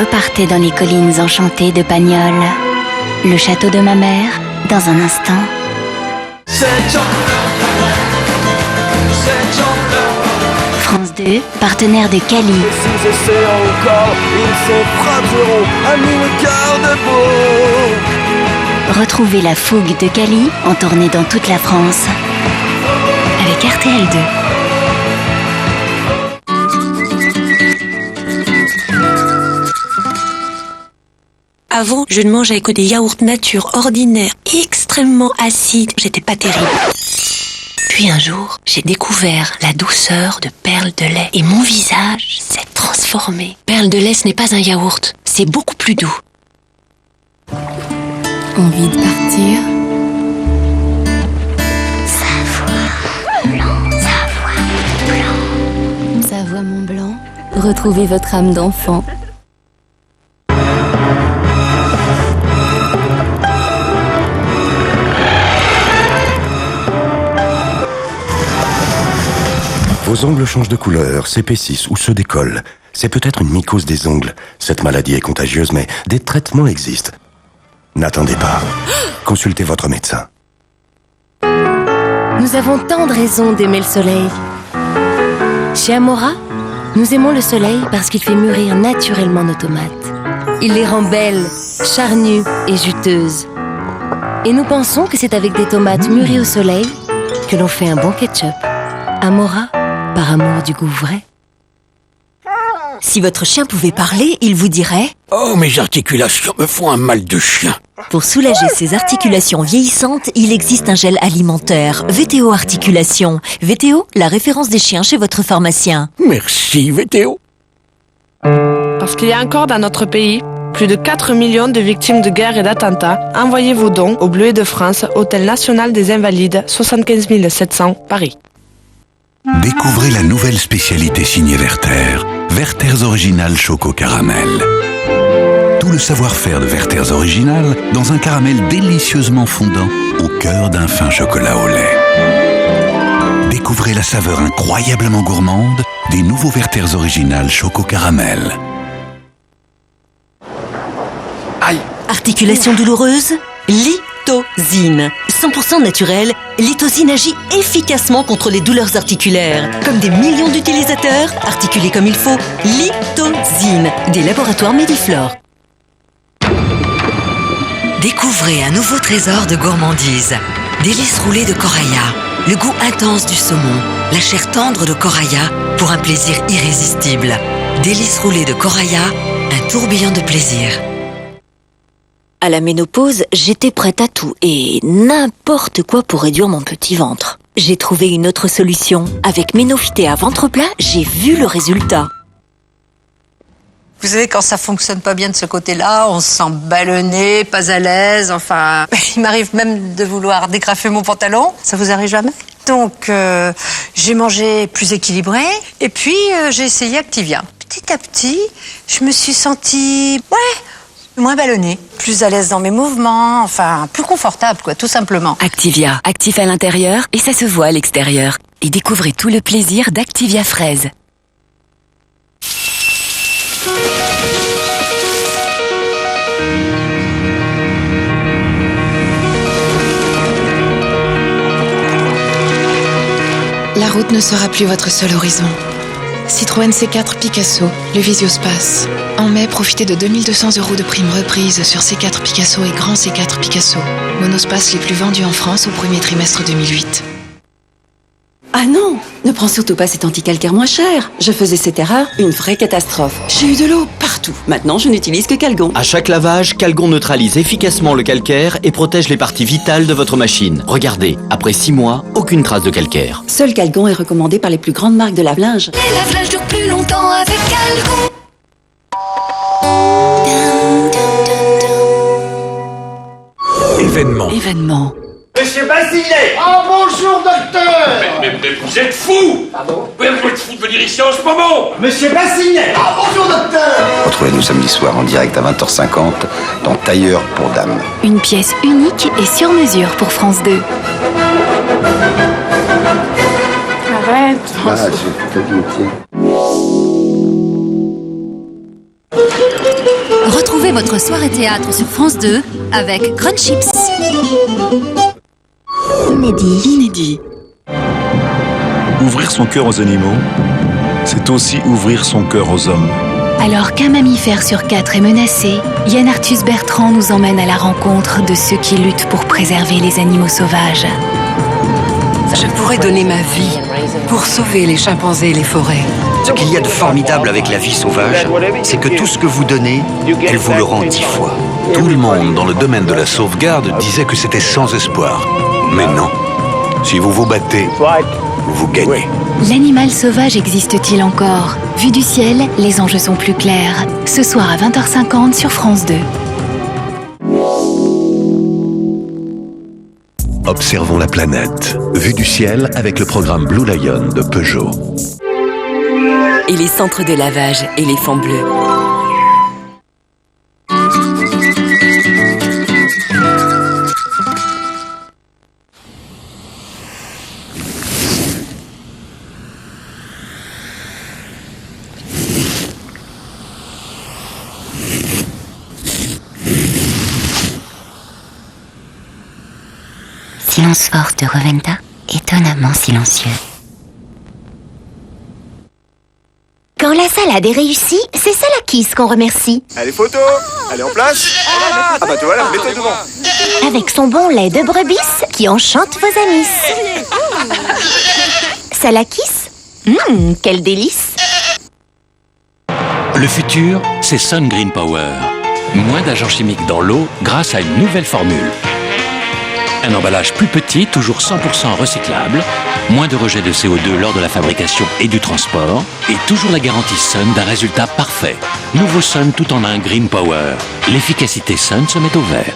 repartait dans les collines enchantées de Pagnol. Le château de ma mère, dans un instant. France 2, partenaire de Cali. S'ils essaient encore, ils se frapperont à 1000 quarts de beau. Retrouvez la fougue de Cali en tournée dans toute la France. Avec RTL 2. Avant, je ne mangeais que des yaourts nature ordinaires, extrêmement acides. J'étais pas terrible. Puis un jour, j'ai découvert la douceur de Perle de lait et mon visage s'est transformé. Perle de lait, ce n'est pas un yaourt, c'est beaucoup plus doux. Envie de partir? Savoie Blanc. Savoie Mont Blanc. Retrouvez votre âme d'enfant. Vos ongles changent de couleur, s'épaississent ou se décollent. C'est peut-être une mycose des ongles. Cette maladie est contagieuse, mais des traitements existent. N'attendez pas. Consultez votre médecin. Nous avons tant de raisons d'aimer le soleil. Chez Amora, nous aimons le soleil parce qu'il fait mûrir naturellement nos tomates. Il les rend belles, charnues et juteuses. Et nous pensons que c'est avec des tomates mûries au soleil que l'on fait un bon ketchup. Amora, par amour du goût vrai. Si votre chien pouvait parler, il vous dirait « Oh, mes articulations me font un mal de chien !» Pour soulager ses articulations vieillissantes, il existe un gel alimentaire, VTO Articulation. VTO, la référence des chiens chez votre pharmacien. Merci, VTO. Parce qu'il y a encore dans notre pays plus de 4 millions de victimes de guerre et d'attentats, envoyez vos dons au Bleuet de France, Hôtel National des Invalides, 75 700, Paris. Découvrez la nouvelle spécialité signée Werther, Werther's Original Choco Caramel. Tout le savoir-faire de Werther's Original dans un caramel délicieusement fondant au cœur d'un fin chocolat au lait. Découvrez la saveur incroyablement gourmande des nouveaux Werther's Original Choco Caramel. Aïe! Articulation douloureuse? Litosine. 100% naturel, Litosine agit efficacement contre les douleurs articulaires. Comme des millions d'utilisateurs, articulés comme il faut, Litosine, des laboratoires Mediflore. Découvrez un nouveau trésor de gourmandise. Délices roulées de Coraya. Le goût intense du saumon, la chair tendre de Coraya pour un plaisir irrésistible. Délices roulées de Coraya, un tourbillon de plaisir. À la ménopause, j'étais prête à tout et n'importe quoi pour réduire mon petit ventre. J'ai trouvé une autre solution. Avec Ménophyté à ventre plat, j'ai vu le résultat. Vous savez, quand ça fonctionne pas bien de ce côté-là, on se sent ballonné, pas à l'aise, enfin... Il m'arrive même de vouloir dégrafer mon pantalon. Ça vous arrive jamais? Donc, j'ai mangé plus équilibré et puis j'ai essayé Activia. Petit à petit, je me suis sentie... moins ballonnée, plus à l'aise dans mes mouvements, enfin, plus confortable, quoi, tout simplement. Activia, actif à l'intérieur et ça se voit à l'extérieur. Et découvrez tout le plaisir d'Activia Fraise. La route ne sera plus votre seul horizon. Citroën C4 Picasso, le Visiospace. En mai, profitez de 2200 € de prime reprise sur C4 Picasso et Grand C4 Picasso. Monospace les plus vendus en France au premier trimestre 2008. Ah non, ne prends surtout pas cet anti-calcaire moins cher. Je faisais cette erreur, une vraie catastrophe. J'ai eu de l'eau partout. Maintenant, je n'utilise que Calgon. À chaque lavage, Calgon neutralise efficacement le calcaire et protège les parties vitales de votre machine. Regardez, après 6 mois, aucune trace de calcaire. Seul Calgon est recommandé par les plus grandes marques de lave-linge. Les lave-linges durent plus longtemps avec Calgon. Événement. Monsieur Basilet! Oh, bonjour, docteur! Mais vous êtes fou! Pardon? Vous êtes fou de venir ici en ce moment! Monsieur Basilet! Oh, bonjour, docteur! Retrouvez-nous samedi soir en direct à 20h50 dans Tailleur pour Dames. Une pièce unique et sur mesure pour France 2. Arrête! J'ai pas dit, tiens. Retrouvez votre soirée théâtre sur France 2 avec Crunchips. Inédit. Ouvrir son cœur aux animaux, c'est aussi ouvrir son cœur aux hommes. Alors qu'un mammifère sur 4 est menacé, Yann Arthus Bertrand nous emmène à la rencontre de ceux qui luttent pour préserver les animaux sauvages. Je pourrais donner ma vie pour sauver les chimpanzés et les forêts. Ce qu'il y a de formidable avec la vie sauvage, c'est que tout ce que vous donnez, elle vous le rend 10 fois. Tout le monde dans le domaine de la sauvegarde disait que c'était sans espoir. Mais non. Si vous vous battez, vous gagnez. L'animal sauvage existe-t-il encore? Vu du ciel, les enjeux sont plus clairs. Ce soir à 20h50 sur France 2. Observons la planète. Vue du ciel avec le programme Blue Lion de Peugeot. Et les centres de lavage éléphants bleus. Silence fort de Roventa, étonnamment silencieux. Quand la salade est réussie, c'est Salakis qu'on remercie. Allez, photo. Allez, en place. Ah bah te voilà, mets-toi devant. Avec son bon lait de brebis qui enchante vos amis. Salakis, quel délice. Le futur, c'est Sun Green Power. Moins d'agents chimiques dans l'eau grâce à une nouvelle formule. Un emballage plus petit, toujours 100% recyclable, moins de rejets de CO2 lors de la fabrication et du transport, et toujours la garantie Sun d'un résultat parfait. Nouveau Sun tout en un Green Power. L'efficacité Sun se met au vert.